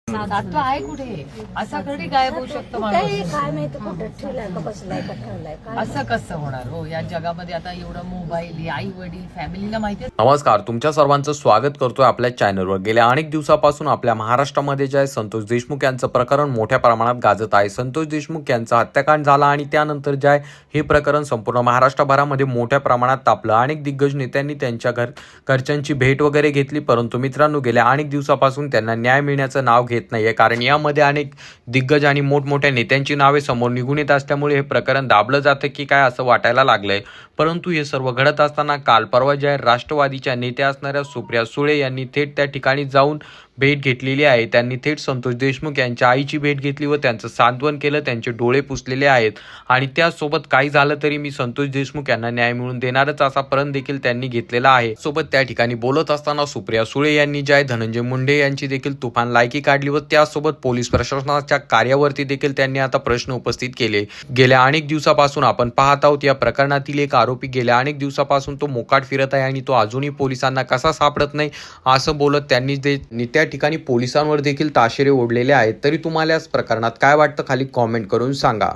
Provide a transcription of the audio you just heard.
आता आहे कुठे असा कधी गायब होऊ शकतो काही माणूस? काय माहिती कुठं ठेवलाय का बसलाय का ठेवलाय काय असं कसं होणार हो? या जगामध्ये आता एवढं मोबाईल, आई वडील, फॅमिलीला माहिती आहे. नमस्कार, तुमच्या सर्वांचं स्वागत करतोय आपल्या चॅनलवर. गेल्या अनेक दिवसापासून आपल्या महाराष्ट्रामध्ये जे आहे संतोष देशमुख यांचं प्रकरण मोठ्या प्रमाणात गाजत आहे. संतोष देशमुख यांचा हत्याकांड झाला आणि त्यानंतर जे आहे हे प्रकरण संपूर्ण महाराष्ट्रभरामध्ये मोठ्या प्रमाणात तापलं. अनेक दिग्गज नेत्यांनी त्यांच्या घरच्यांची भेट वगैरे घेतली, परंतु मित्रांनो गेल्या अनेक दिवसापासून त्यांना न्याय मिळण्याचं नाव घेत नाहीये. कारण यामध्ये अनेक दिग्गज आणि मोठमोठ्या नेत्यांची नावे समोर निघून येत असल्यामुळे हे प्रकरण दाबलं जातं की काय असं वाटायला लागलंय. परंतु हे सर्व घडत असताना काल परवा जे आहे राष्ट्रवादीच्या नेत्या असणाऱ्या सुप्रिया सुळे यांनी थेट त्या ठिकाणी जाऊन भेट घेतलेली आहे. त्यांनी थेट संतोष देशमुख यांच्या आईची भेट घेतली व त्यांचं सांत्वन केलं. त्यांचे डोळे पुसलेले आहेत आणि त्यासोबत काही झालं तरी मी संतोष देशमुख यांना न्याय मिळवून देणारच असा प्रण देखील त्यांनी घेतलेला आहे. सोबत त्या ठिकाणी बोलत असताना सुप्रिया सुळे यांनी जे आहे धनंजय मुंडे यांची देखील तुफान लायकी काढली व त्यासोबत पोलीस प्रशासनाच्या कार्यावरती देखील त्यांनी आता प्रश्न उपस्थित केले. गेल्या अनेक दिवसापासून आपण पाहत आहोत या प्रकरणातील एक आरोपी गेल्या अनेक दिवसापासून तो मोकाट फिरत आहे आणि तो अजूनही पोलिसांना कसा सापडत नाही असं बोलत त्यांनी त्या ठिकाणी पोलिसांवर देखील ताशेरे ओढलेले आहेत. तरी तुम्हाला या प्रकरणात काय वाटतं खाली कॉमेंट करून सांगा.